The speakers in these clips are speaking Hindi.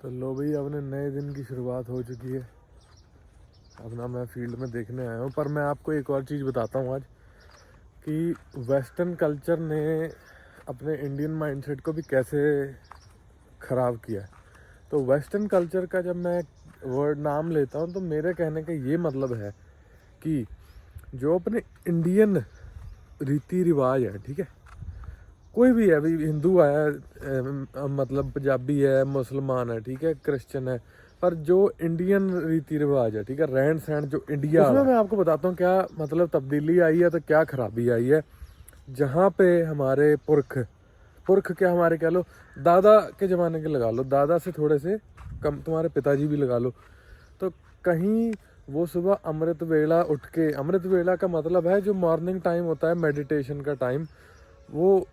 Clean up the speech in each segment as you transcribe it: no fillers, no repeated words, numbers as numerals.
तो लो भाई, अपने नए दिन की शुरुआत हो चुकी है। अपना मैं फील्ड में देखने आया हूँ, पर मैं आपको एक और चीज़ बताता हूँ आज कि वेस्टर्न कल्चर ने अपने इंडियन माइंडसेट को भी कैसे ख़राब किया है। तो वेस्टर्न कल्चर का जब मैं वर्ड नाम लेता हूँ तो मेरे कहने का ये मतलब है कि जो अपने इंडियन रीति रिवाज है, ठीक है, कोई भी है, अभी हिंदू है, मतलब पंजाबी है, मुसलमान है, ठीक है, क्रिश्चियन है, पर जो इंडियन रीति रिवाज है, ठीक है, रहन सहन जो इंडिया, उसमें मैं आपको बताता हूँ क्या मतलब तब्दीली आई है, तो क्या खराबी आई है। जहाँ पे हमारे पुरख पुरख क्या, हमारे कह लो दादा के ज़माने के लगा लो, दादा से थोड़े से कम तुम्हारे पिताजी भी लगा लो, तो कहीं वो सुबह अमृत वेला उठ के, अमृत वेला का मतलब है जो मॉर्निंग टाइम होता है मेडिटेशन का टाइम, वो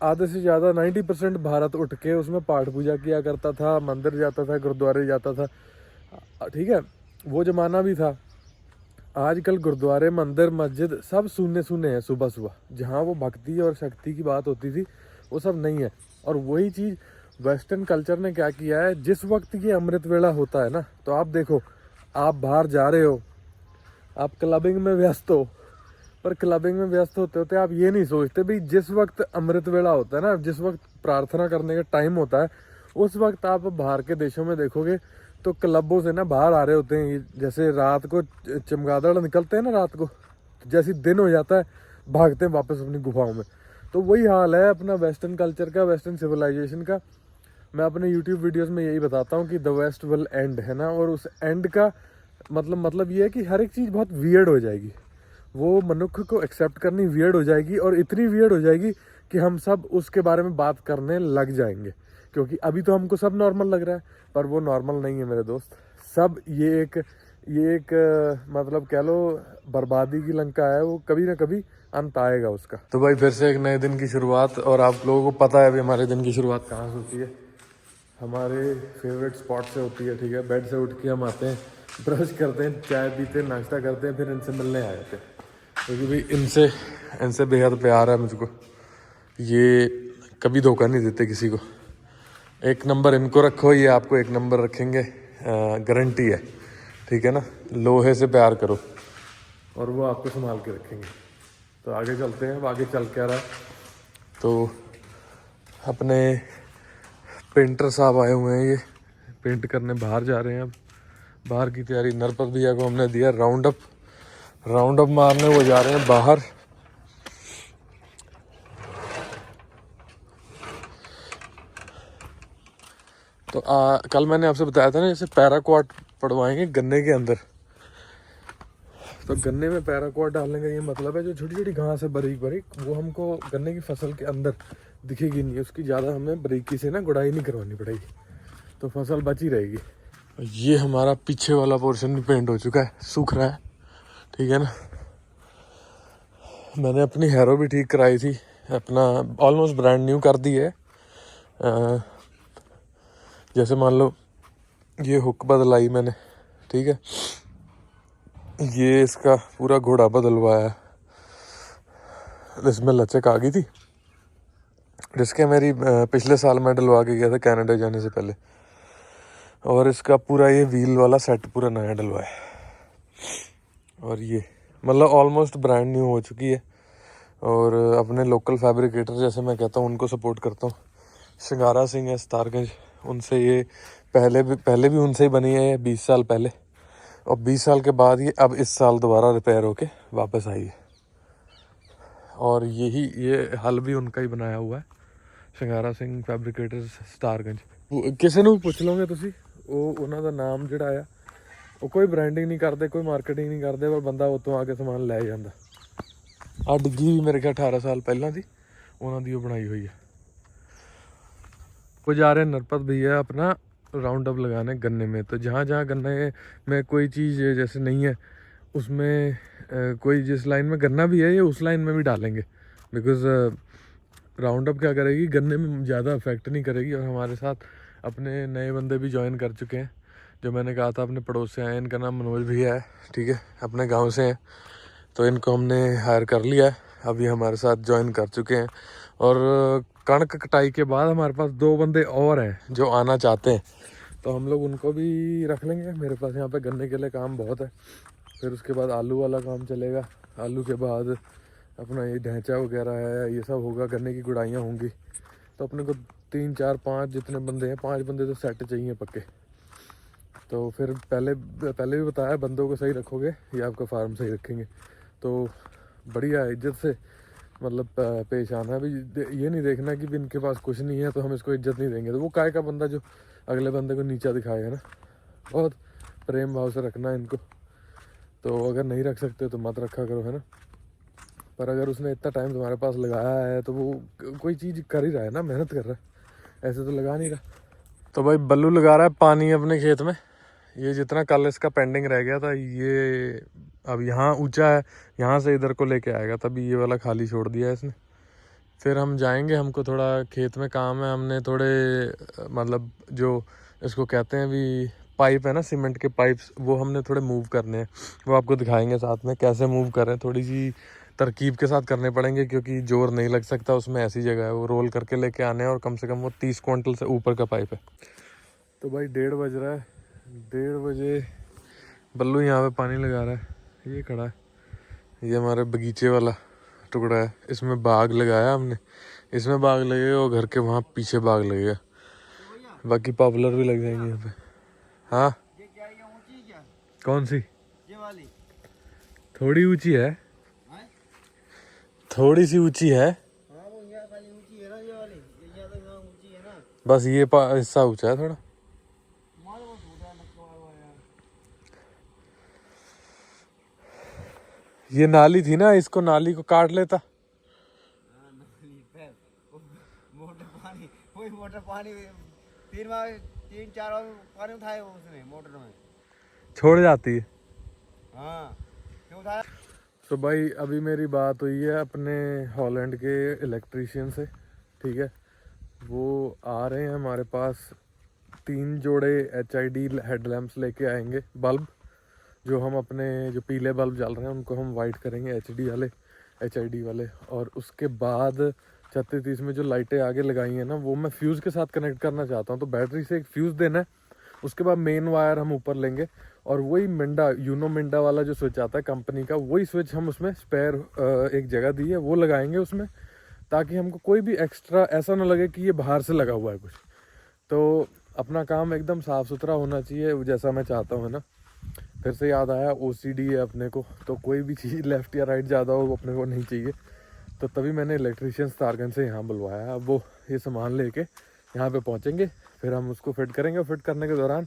आधे से ज़्यादा 90% भारत उठ के उसमें पाठ पूजा किया करता था, मंदिर जाता था, गुरुद्वारे जाता था, ठीक है, वो ज़माना भी था। आजकल गुरुद्वारे, मंदिर, मस्जिद सब सुनने सुने हैं सुबह सुबह, जहाँ वो भक्ति और शक्ति की बात होती थी वो सब नहीं है। और वही चीज़ वेस्टर्न कल्चर ने क्या किया है, जिस वक्त ये अमृत वेला होता है ना, तो आप देखो, आप बाहर जा रहे हो, आप क्लबिंग में व्यस्त हो, पर क्लबिंग में व्यस्त होते होते आप ये नहीं सोचते भाई जिस वक्त अमृत वेला होता है ना, जिस वक्त प्रार्थना करने का टाइम होता है, उस वक्त आप बाहर के देशों में देखोगे तो क्लबों से ना बाहर आ रहे होते हैं, जैसे रात को चमगादड़ निकलते हैं ना, रात को जैसे दिन हो जाता है भागते हैं वापस अपनी गुफाओं में। तो वही हाल है अपना वेस्टर्न कल्चर का, वेस्टर्न सिविलाइजेशन का। मैं अपने यूट्यूब वीडियोस में यही बताता हूँ कि द वेस्ट विल एंड, है ना, और उस एंड का मतलब ये है कि हर एक चीज़ बहुत वियर्ड हो जाएगी, वो मनुष्य को एक्सेप्ट करनी वियर्ड हो जाएगी, और इतनी वियर्ड हो जाएगी कि हम सब उसके बारे में बात करने लग जाएंगे, क्योंकि अभी तो हमको सब नॉर्मल लग रहा है, पर वो नॉर्मल नहीं है मेरे दोस्त। सब ये एक मतलब कह लो बर्बादी की लंका है, वो कभी ना कभी अंत आएगा उसका। तो भाई फिर से एक नए दिन की शुरुआत, और आप लोगों को पता है अभी हमारे दिन की शुरुआत कहाँ से होती है, हमारे फेवरेट स्पॉट से होती है, ठीक है। बेड से उठ के हम आते हैं, ब्रश करते हैं, चाय पीते हैं, नाश्ता करते हैं, फिर इनसे मिलने आ जाते हैं, क्योंकि भाई इनसे बेहद प्यार है मुझको। ये कभी धोखा नहीं देते किसी को। एक नंबर इनको रखो, ये आपको एक नंबर रखेंगे, गारंटी है, ठीक है ना। लोहे से प्यार करो और वो आपको संभाल के रखेंगे। तो आगे चलते हैं, अब आगे चल क्या रहा है, तो अपने पेंटर साहब आए हुए हैं, ये पेंट करने बाहर जा रहे हैं। अब बाहर की तैयारी, नरपत भैया को हमने दिया राउंड अप मारने, वो जा रहे हैं बाहर। तो कल मैंने आपसे बताया था ना, जैसे पैराक्वाट पड़वाएंगे गन्ने के अंदर, तो गन्ने में पैराक्वाट डालने का ये मतलब है जो छोटी छोटी घास है बारीक बारीक, वो हमको गन्ने की फसल के अंदर दिखेगी नहीं, उसकी ज़्यादा हमें बारीकी से ना गुड़ाई नहीं करवानी पड़ेगी, तो फसल बची रहेगी। ये हमारा पीछे वाला पोर्शन भी पेंट हो चुका है, सूख रहा है, ठीक है ना। मैंने अपनी हैरो भी ठीक कराई थी, अपना ऑलमोस्ट ब्रांड न्यू कर दी है। जैसे मान लो ये हुक बदलाई मैंने, ठीक है, ये इसका पूरा घोड़ा बदलवाया, इसमें लचक आ गई थी, जिसके मेरी पिछले साल मैं डलवा के गया था कनाडा जाने से पहले, और इसका पूरा ये व्हील वाला सेट पूरा नया डलवाया, और ये मतलब ऑलमोस्ट ब्रांड न्यू हो चुकी है। और अपने लोकल फैब्रिकेटर, जैसे मैं कहता हूँ, उनको सपोर्ट करता हूँ। शंगारा सिंह है सितारगंज, उनसे ये पहले भी उनसे ही बनी है 20 साल पहले, और 20 साल के बाद ये अब इस साल दोबारा रिपेयर होके वापस आई है। और ये हल भी उनका ही बनाया हुआ है, शंगारा सिंह फैब्रिकेटर्स सितारगंज। किसी ਨੂੰ ਪੁੱਛ ਲਓਗੇ ਤੁਸੀਂ, ਉਹ ਉਹਨਾਂ ਦਾ ਨਾਮ ਜਿਹੜਾ ਆ, ਉਹ ਕੋਈ ਬ੍ਰਾਂਡਿੰਗ ਨਹੀਂ ਕਰਦੇ, ਕੋਈ ਮਾਰਕੀਟਿੰਗ ਨਹੀਂ ਕਰਦੇ, ਪਰ ਬੰਦਾ ਉੱਥੋਂ ਆ ਕੇ ਸਮਾਨ ਲੈ ਜਾਂਦਾ। ਆ ਡਿੱਗੀ ਵੀ ਮੇਰੇ ਖਿਆਲ 18 ਸਾਲ ਪਹਿਲਾਂ ਦੀ ਉਹਨਾਂ ਦੀ ਉਹ ਬਣਾਈ ਹੋਈ ਹੈ। वो जा रहे हैं नरपत भैया अपना राउंड अप लगाने गन्ने में। तो जहाँ जहाँ गन्ने में कोई चीज़ जैसे नहीं है, उसमें कोई जिस लाइन में गन्ना भी है, ये उस लाइन में भी डालेंगे, बिकॉज़ राउंड अप क्या करेगी, गन्ने में ज़्यादा अफेक्ट नहीं करेगी। और हमारे साथ अपने नए बंदे भी ज्वाइन कर चुके हैं, जो मैंने कहा था अपने पड़ोस से आए, इनका नाम मनोज भैया है, ठीक है, अपने गाँव से हैं, तो इनको हमने हायर कर लिया है, अभी हमारे साथ ज्वाइन कर चुके हैं। और कणक कटाई के बाद हमारे पास 2 बंदे और हैं जो आना चाहते हैं, तो हम लोग उनको भी रख लेंगे। मेरे पास यहाँ पे गन्ने के लिए काम बहुत है। फिर उसके बाद आलू वाला काम चलेगा। आलू के बाद अपना ये ढैंचा वगैरह है, ये सब होगा, गन्ने की गुड़ाइयाँ होंगी। तो अपने को 3 4 5 जितने बंदे हैं, 5 बंदे तो सेट चाहिए पक्के। तो फिर पहले भी बताया, बंदों को सही रखोगे या आपका फार्म सही रखेंगे। तो बढ़िया इज्जत से मतलब पेश आना। अभी ये नहीं देखना कि भी इनके पास कुछ नहीं है तो हम इसको इज्जत नहीं देंगे। तो वो काय का बंदा जो अगले बंदे को नीचा दिखाएगा ना। बहुत प्रेम भाव से रखना है इनको। तो अगर नहीं रख सकते तो मत रखा करो, है ना। पर अगर उसने इतना टाइम तुम्हारे पास लगाया है तो वो कोई चीज़ कर ही रहा है ना, मेहनत कर रहा है, ऐसे तो लगा नहीं रहा। तो भाई बल्लू लगा रहा है पानी अपने खेत में। ये जितना कल इसका पेंडिंग रह गया था, ये अब यहाँ ऊंचा है, यहाँ से इधर को लेके आएगा, तभी ये वाला खाली छोड़ दिया है इसने। फिर हम जाएंगे, हमको थोड़ा खेत में काम है। हमने थोड़े मतलब जो इसको कहते हैं भी पाइप है ना, सीमेंट के पाइप्स, वो हमने थोड़े मूव करने हैं। वो आपको दिखाएंगे साथ में कैसे मूव करें। थोड़ी सी तरकीब के साथ करने पड़ेंगे क्योंकि जोर नहीं लग सकता उसमें, ऐसी जगह है। वो रोल करके लेके आने हैं और कम से कम वो 30 क्विंटल से ऊपर का पाइप है। तो भाई 1:30 बज रहा है। 1:30 बजे बल्लू यहाँ पे पानी लगा रहा है। ये खड़ा है, ये हमारे बगीचे वाला टुकड़ा है। इसमें बाग लगाया हमने, इसमें बाग लगेगा और घर के वहाँ पीछे बाग लगेगा। बाकी पॉपुलर भी लग जाएंगे यहाँ पे। हाँ, ये क्या ऊंची क्या? कौन सी? ये वाली थोड़ी ऊंची है, है? थोड़ी सी ऊंची है। हाँ वो यहाँ वाली ऊंची है ना, ये वाली, ये यहाँ तो यहाँ ऊंची है ना। बस ये हिस्सा ऊंचा है थोड़ा। मारो वो छोटा है, मत मारो यार। ये नाली थी ना, इसको नाली को काट लेता। हाँ, नाली पे वो मोटर पानी, वही मोटर पानी 3 4 और पानी उठाए वो उसने मोटर में, छोड़ जाती है। हाँ क्यों उठाया? तो भाई अभी मेरी बात हुई है अपने हॉलैंड के इलेक्ट्रीशियन से, ठीक है। वो आ रहे हैं हमारे पास, 3 जोड़े HID हेडलैम्प्स लेके आएंगे। बल्ब जो हम अपने जो पीले बल्ब जल रहे हैं उनको हम वाइट करेंगे, HID वाले। और उसके बाद 3630 में जो लाइटें आगे लगाई हैं ना, वो मैं फ्यूज़ के साथ कनेक्ट करना चाहता हूँ। तो बैटरी से एक फ्यूज़ देना है, उसके बाद मेन वायर हम ऊपर लेंगे और वही मिंडा, यूनो मिंडा वाला जो स्विच आता है कंपनी का, वही स्विच हम उसमें स्पेयर एक जगह दी है, वो लगाएंगे उसमें, ताकि हमको कोई भी एक्स्ट्रा ऐसा ना लगे कि ये बाहर से लगा हुआ है कुछ। तो अपना काम एकदम साफ़ सुथरा होना चाहिए जैसा मैं चाहता हूँ, है ना। फिर से याद आया, OCD है अपने को, तो कोई भी चीज़ लेफ़्ट या राइट ज़्यादा हो वो अपने को नहीं चाहिए। तो तभी मैंने इलेक्ट्रीशियन तारगंज से यहाँ बुलवाया। अब वो ये सामान लेके यहाँ पे पहुँचेंगे, फिर हम उसको फिट करेंगे। फिट करने के दौरान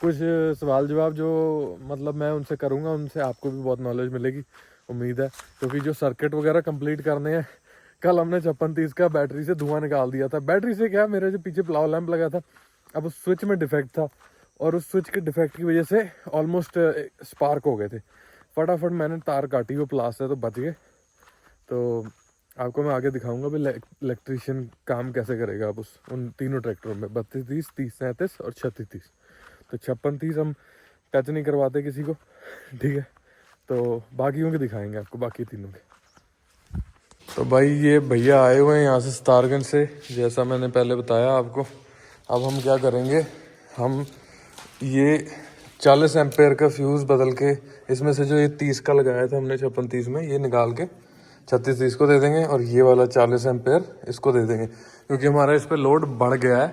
कुछ सवाल जवाब जो मतलब मैं उनसे करूँगा, उनसे आपको भी बहुत नॉलेज मिलेगी, उम्मीद है। क्योंकि जो सर्किट वगैरह कंप्लीट करने हैं, कल हमने 5630 का बैटरी से धुआं निकाल दिया था। बैटरी से क्या, मेरे जो पीछे प्लाव लैंप लगा था, अब उस स्विच में डिफेक्ट था और उस स्विच के डिफेक्ट की वजह से ऑलमोस्ट स्पार्क हो गए थे। फटाफट मैंने तार काटी, वो प्लास है तो बच गए। तो आपको मैं आगे दिखाऊंगा भी इलेक्ट्रीशियन काम कैसे करेगा अब उन तीनों ट्रैक्टरों में, 3230, 3037 और 3630। तो 5630 हम टच नहीं करवाते किसी को, ठीक है। तो बाकियों के दिखाएंगे आपको, बाकी तीनों के। तो भाई ये भैया आए हुए हैं यहाँ से सितारगंज से, जैसा मैंने पहले बताया आपको। अब हम क्या करेंगे, हम ये 40 एम्पेयर का फ्यूज़ बदल के, इसमें से जो ये 30 का लगाया था हमने 5630 में, ये निकाल के 3630 को दे देंगे और ये वाला 40 एम्पेयर इसको दे देंगे। क्योंकि हमारा इस पर लोड बढ़ गया है।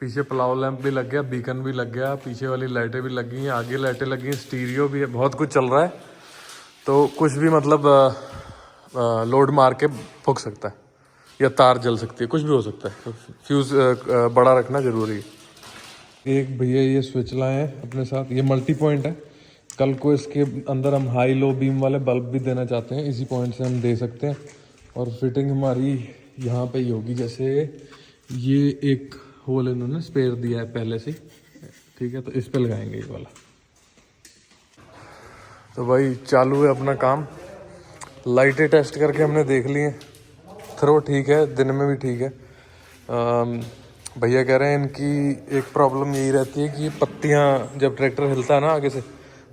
पीछे प्लाव लैंप भी लग गया, बीकन भी लग गया, पीछे वाली लाइटें भी लग गई हैं, आगे लाइटें लगी हैं, स्टीरियो भी है, बहुत कुछ चल रहा है। तो कुछ भी मतलब लोड मार के फूक सकता है या तार जल सकती है, कुछ भी हो सकता है। तो फ्यूज़ बड़ा रखना ज़रूरी है। एक भैया ये स्विच लाए हैं अपने साथ, ये मल्टी पॉइंट है। कल को इसके अंदर हम हाई लो बीम वाले बल्ब भी देना चाहते हैं, इसी पॉइंट से हम दे सकते हैं। और फिटिंग हमारी यहाँ पे ही होगी। जैसे ये एक होल इन्होंने स्पेयर दिया है पहले से, ठीक है, तो इस पे लगाएंगे ये वाला। तो भाई चालू है अपना काम। लाइटें टेस्ट करके हमने देख ली हैं, थ्रो ठीक है, दिन में भी ठीक है। भैया कह रहे हैं इनकी एक प्रॉब्लम यही रहती है कि पत्तियाँ जब ट्रैक्टर हिलता है ना आगे से,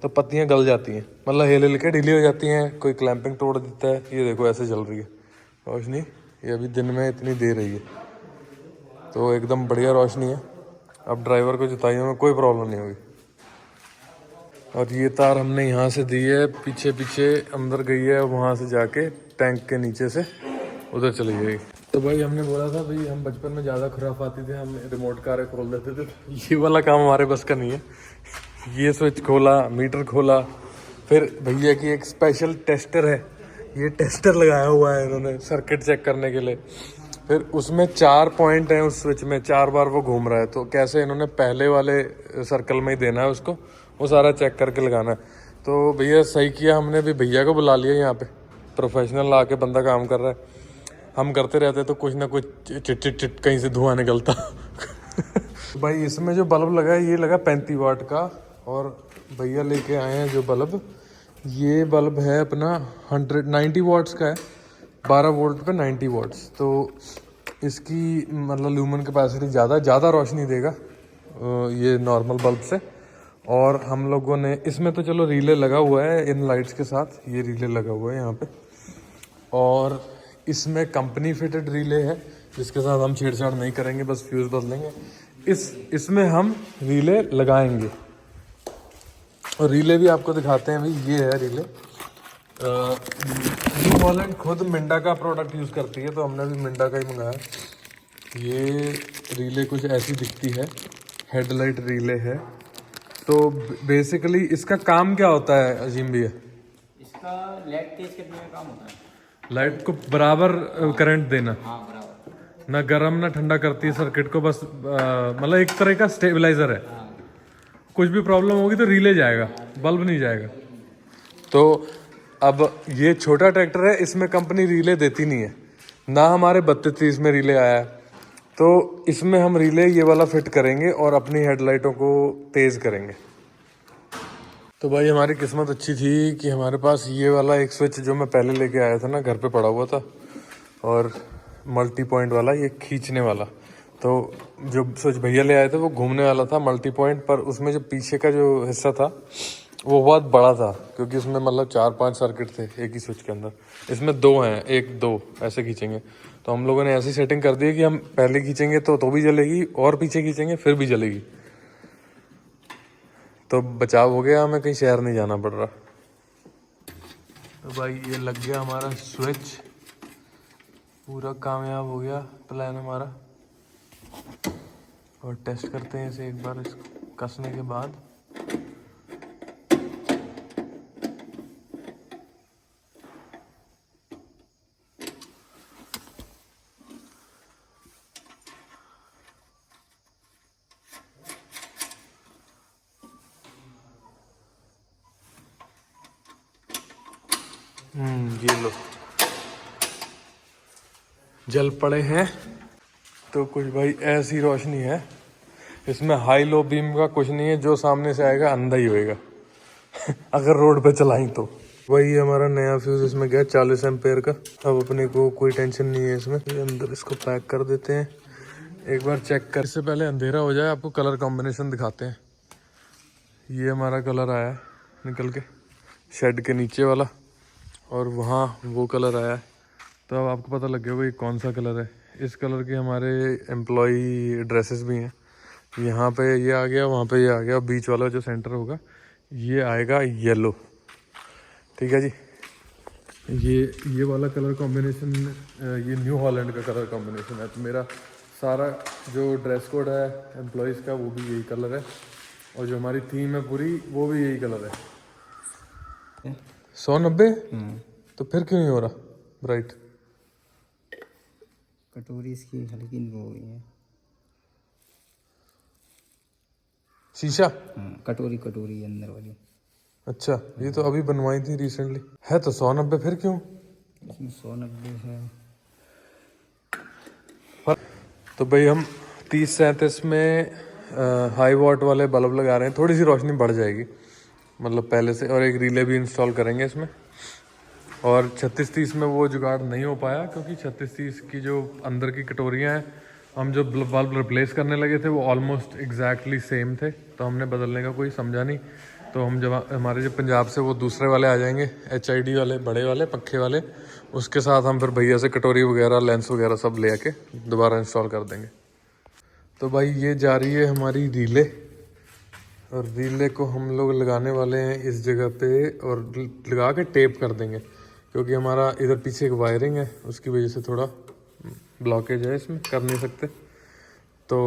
तो पत्तियाँ गल जाती हैं, मतलब हिल के ढीली हो जाती हैं, कोई क्लैंपिंग तोड़ देता है। ये देखो ऐसे चल रही है रोशनी, ये अभी दिन में इतनी दे रही है, तो एकदम बढ़िया रोशनी है। अब ड्राइवर को जुताइयों में कोई प्रॉब्लम नहीं होगी। और ये तार हमने यहाँ से दी है, पीछे पीछे अंदर गई है, वहाँ से जाके टैंक के नीचे से उधर चली जाएगी। तो भाई हमने बोला था भाई, हम बचपन में ज़्यादा खुराफाती थे, हम रिमोट कारें खोल देते थे। ये वाला काम हमारे बस का नहीं है। ये स्विच खोला, मीटर खोला, फिर भैया की एक स्पेशल टेस्टर है, ये टेस्टर लगाया हुआ है इन्होंने सर्किट चेक करने के लिए। फिर उसमें 4 पॉइंट हैं उस स्विच में, 4 बार वो घूम रहा है, तो कैसे इन्होंने पहले वाले सर्कल में ही देना है उसको, वो सारा चेक करके लगाना है। तो भैया सही किया हमने भी, भैया को बुला लिया यहाँ पे, प्रोफेशनल ला के बंदा काम कर रहा है। हम करते रहते तो कुछ ना कुछ चिट चिट चिट कहीं से धुआं निकलता। भाई इसमें जो बल्ब लगा है ये लगा 35 वाट का, और भैया लेके आए हैं जो बल्ब, ये बल्ब है अपना 190 वाट्स का है, 12 वोल्ट पे 90 वाट्स। तो इसकी मतलब ल्यूमन कैपेसिटी ज़्यादा रोशनी देगा ये नॉर्मल बल्ब से। और हम लोगों ने इसमें तो चलो रिले लगा हुआ है इन लाइट्स के साथ, ये रिले लगा हुआ है यहाँ पे, और इसमें कंपनी फिटेड रिले है जिसके साथ हम छेड़छाड़ नहीं करेंगे, बस फ्यूज़ बदलेंगे। इसमें हम रिले लगाएंगे, और रिले भी आपको दिखाते हैं भाई। ये है रिले, न्यू हॉलैंड खुद मिंडा का प्रोडक्ट यूज़ करती है, तो हमने भी मिंडा का ही मंगाया। ये रिले कुछ ऐसी दिखती है, हेडलाइट रिले है। तो बेसिकली इसका काम क्या होता है अजीम भैया? इसका लाइट तेज करने का काम होता है, लाइट को बराबर करंट देना। हाँ बराबर, ना गर्म ना ठंडा करती है सर्किट को, बस मतलब एक तरह का स्टेबलाइजर है। कुछ भी प्रॉब्लम होगी तो रिले जाएगा, बल्ब नहीं जाएगा। तो अब ये छोटा ट्रैक्टर है, इसमें कंपनी रिले देती नहीं है ना, हमारे 3230 में रिले आया है। तो इसमें हम रिले ये वाला फिट करेंगे और अपनी हेडलाइटों को तेज़ करेंगे। तो भाई हमारी किस्मत अच्छी थी कि हमारे पास ये वाला एक स्विच जो मैं पहले लेके आया था ना, घर पे पड़ा हुआ था, और मल्टी पॉइंट वाला, ये खींचने वाला। तो जो स्विच भैया ले आए थे वो घूमने वाला था मल्टी पॉइंट, पर उसमें जो पीछे का जो हिस्सा था वो बहुत बड़ा था, क्योंकि उसमें मतलब 4-5 सर्किट थे एक ही स्विच के अंदर। इसमें 2 हैं, 1-2 ऐसे खींचेंगे। तो हम लोगों ने ऐसी सेटिंग कर दी है कि हम पहले खींचेंगे तो भी जलेगी, और पीछे खींचेंगे फिर भी जलेगी। तो बचाव हो गया, हमें कहीं शहर नहीं जाना पड़ रहा। तो भाई ये लग गया हमारा स्विच, पूरा कामयाब हो गया प्लान हमारा। और टेस्ट करते हैं इसे एक बार, इसको कसने के बाद। ये लो जल पड़े हैं। तो कुछ भाई ऐसी रोशनी है, इसमें हाई लो बीम का कुछ नहीं है, जो सामने से आएगा अंधा ही होएगा। अगर रोड पे चलाएं तो। वही हमारा नया फ्यूज इसमें गया 40 एम्पेयर का। अब अपने को कोई टेंशन नहीं है इसमें। ये अंदर इसको पैक कर देते हैं, एक बार चेक कर। इससे पहले अंधेरा हो जाए आपको कलर कॉम्बिनेशन दिखाते हैं। ये हमारा कलर आया है निकल के शेड के नीचे वाला, और वहाँ वो कलर आया है। तो अब आपको पता लग गया होगा ये कौन सा कलर है। इस कलर के हमारे एम्प्लॉई ड्रेसेस भी हैं। यहाँ पे ये आ गया, वहाँ पे ये आ गया, बीच वाला जो सेंटर होगा ये आएगा येलो। ठीक है जी। ये वाला कलर कॉम्बिनेशन ये न्यू हॉलैंड का कलर कॉम्बिनेशन है। तो मेरा सारा जो ड्रेस कोड है एम्प्लॉयज़ का वो भी यही कलर है, और जो हमारी थीम है पूरी वो भी यही कलर है। 190 तो फिर क्यों नहीं हो रहा ब्राइट? कटोरी इसकी हल्की वो हुई है, शीशा। कटोरी अंदर वाली। अच्छा, ये तो अभी बनवाई थी रिसेंटली। है तो 190, फिर क्यों? इसमें 190 है। तो भाई हम 3037 में हाई वॉट वाले बल्ब लगा रहे हैं, थोड़ी सी रोशनी बढ़ जाएगी मतलब पहले से, और एक रिले भी इंस्टॉल करेंगे इसमें। और 3630 में वो जुगाड़ नहीं हो पाया, क्योंकि 3630 की जो अंदर की कटोरियाँ हैं, हम जो बल्ब रिप्लेस करने लगे थे वो ऑलमोस्ट एग्जैक्टली सेम थे, तो हमने बदलने का कोई समझा नहीं। तो हम जब हमारे जो पंजाब से वो दूसरे वाले आ जाएंगे HID वाले, बड़े वाले पंखे वाले, उसके साथ हम फिर भैया से कटोरी वगैरह लेंस वगैरह सब ले आके दोबारा इंस्टॉल कर देंगे। तो भाई ये जा रही है हमारी रीले, और रीले को हम लोग लगाने वाले हैं इस जगह पे, और लगा के टेप कर देंगे, क्योंकि हमारा इधर पीछे एक वायरिंग है, उसकी वजह से थोड़ा ब्लॉकेज है, इसमें कर नहीं सकते। तो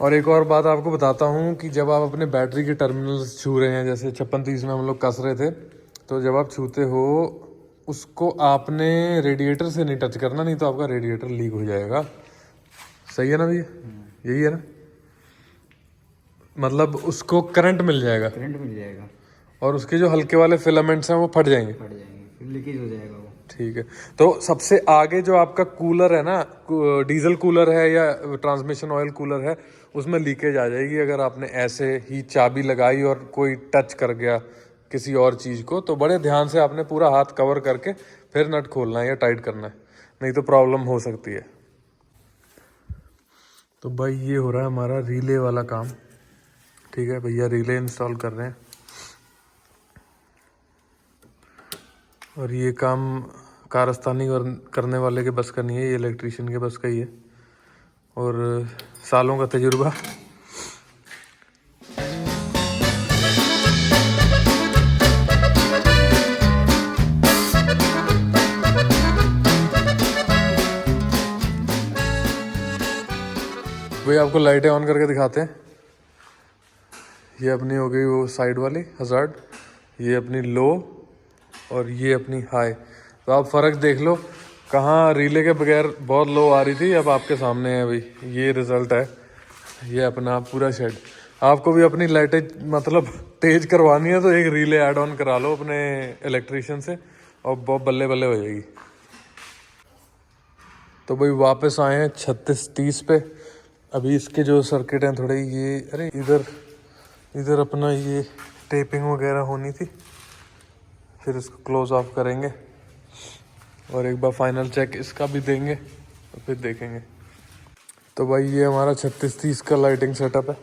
और एक और बात आपको बताता हूँ कि जब आप अपने बैटरी के टर्मिनल्स छू रहे हैं, जैसे 5630 में हम लोग कस रहे थे, तो जब आप छूते हो उसको आपने रेडिएटर से नहीं टच करना, नहीं तो आपका रेडिएटर लीक हो जाएगा। सही है ना भैया? यही है ना, मतलब उसको करंट मिल जाएगा, करंट मिल जाएगा, और उसके जो हल्के वाले फिलामेंट्स हैं वो फट जाएंगे, फिर लीकेज हो जाएगा वो। ठीक है। तो सबसे आगे जो आपका कूलर है ना, डीजल कूलर है या ट्रांसमिशन ऑयल कूलर है, उसमें लीकेज आ जाएगी अगर आपने ऐसे ही चाबी लगाई और कोई टच कर गया किसी और चीज़ को। तो बड़े ध्यान से आपने पूरा हाथ कवर करके फिर नट खोलना है या टाइट करना है, नहीं तो प्रॉब्लम हो सकती है। तो भाई ये हो रहा है हमारा रिले वाला काम, ठीक है भैया, रिले इंस्टॉल कर रहे हैं। और ये काम कारस्तानी करने वाले के बस का नहीं है, ये इलेक्ट्रिशियन के बस का ही है, और सालों का तजुर्बा। भाई आपको लाइटें ऑन करके दिखाते हैं। ये अपनी हो गई वो साइड वाली हजार्ड, ये अपनी लो, और ये अपनी हाई। तो आप फ़र्क देख लो, कहाँ रिले के बगैर बहुत लो आ रही थी, अब आपके सामने है भाई, ये रिज़ल्ट है। ये अपना पूरा शेड। आपको भी अपनी लाइटें मतलब तेज़ करवानी है तो एक रिले ऐड ऑन करा लो अपने इलेक्ट्रिशियन से, और बहुत बल्ले बल्ले हो जाएगी। तो भाई वापस आए हैं 3630 पे। अभी इसके जो सर्किट हैं थोड़े ये, अरे इधर अपना ये टेपिंग वगैरह होनी थी, फिर इसको क्लोज ऑफ करेंगे और एक बार फाइनल चेक इसका भी देंगे, तो फिर देखेंगे। तो भाई ये हमारा 3630 का लाइटिंग सेटअप है।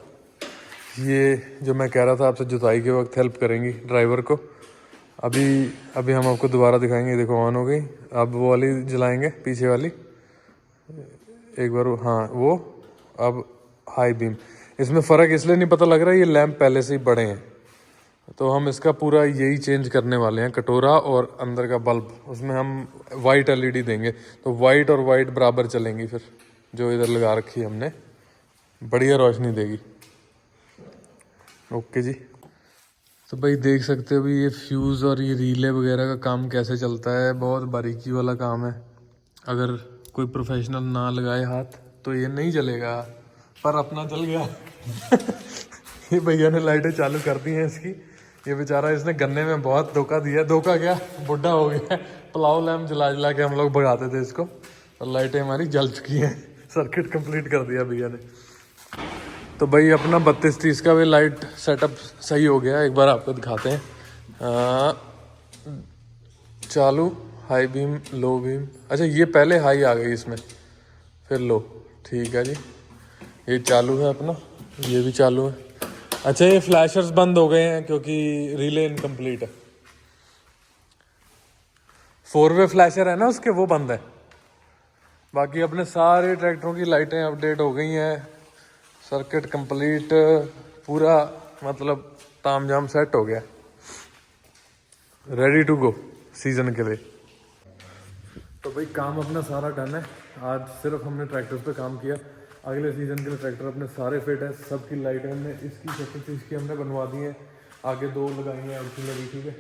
ये जो मैं कह रहा था आपसे, जुताई के वक्त हेल्प करेंगी ड्राइवर को। अभी हम आपको दोबारा दिखाएंगे। देखो ऑन हो गई। अब वो वाली जलाएंगे, पीछे वाली एक बार, हाँ वो। अब हाई बीम। इसमें फ़र्क इसलिए नहीं पता लग रहा है, ये लैंप पहले से ही बड़े हैं, तो हम इसका पूरा यही चेंज करने वाले हैं, कटोरा और अंदर का बल्ब, उसमें हम वाइट एलईडी देंगे, तो वाइट और वाइट बराबर चलेंगी। फिर जो इधर लगा रखी है हमने, बढ़िया रोशनी देगी। ओके जी। तो भाई देख सकते हो भी ये फ्यूज़ और ये रीले वगैरह का काम कैसे चलता है, बहुत बारीकी वाला काम है। अगर कोई प्रोफेशनल ना लगाए हाथ तो ये नहीं चलेगा, पर अपना चल गया। ये भैया ने लाइटें चालू कर दी हैं इसकी। ये बेचारा, इसने गन्ने में बहुत धोखा दिया। धोखा क्या, बुढ़ा हो गया। प्लाव लैम्प जला जला के हम लोग भगाते थे इसको, और लाइटें हमारी जल चुकी हैं। सर्किट कंप्लीट कर दिया भैया ने। तो भाई अपना 3230 का भी लाइट सेटअप सही हो गया, एक बार आपको दिखाते हैं। चालू, हाई बीम, लो बीम। अच्छा ये पहले हाई आ गई इसमें, फिर लो, ठीक है जी। ये चालू है अपना, ये भी चालू है। अच्छा ये फ्लैशर्स बंद हो गए हैं क्योंकि रिले इनकम्प्लीट है। 4-वे फ्लैशर है ना उसके, वो बंद है। बाकी अपने सारे ट्रैक्टरों की लाइटें अपडेट हो गई हैं, सर्किट कंप्लीट, पूरा मतलब तामझाम सेट हो गया, रेडी टू गो सीजन के लिए। तो भाई काम अपना सारा डन है। आज सिर्फ हमने ट्रैक्टर पे काम किया। अगले सीज़न के लिए ट्रैक्टर अपने सारे फिट है। सबकी लाइटें हमने इसकी 3630 की हमने बनवा दी हैं, आगे 2 लगाई हैं ऑक्सीलरी, ठीक है।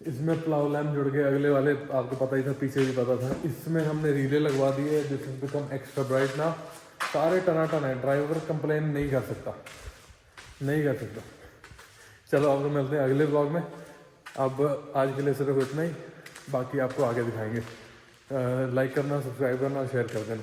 इसमें प्लाव लैम्प जुड़ गए, अगले वाले आपको पता ही था, पीछे भी पता था। इसमें हमने रिले लगवा दी है, this is become extra bright ना। सारे टनाटन है, ड्राइवर कंप्लेन नहीं कर सकता। चलो अब तो मिलते हैं अगले ब्लॉग में। अब आज के लिए सिर्फ इतना ही, बाकी आपको आगे दिखाएंगे। लाइक करना, सब्सक्राइब करना और शेयर कर देना।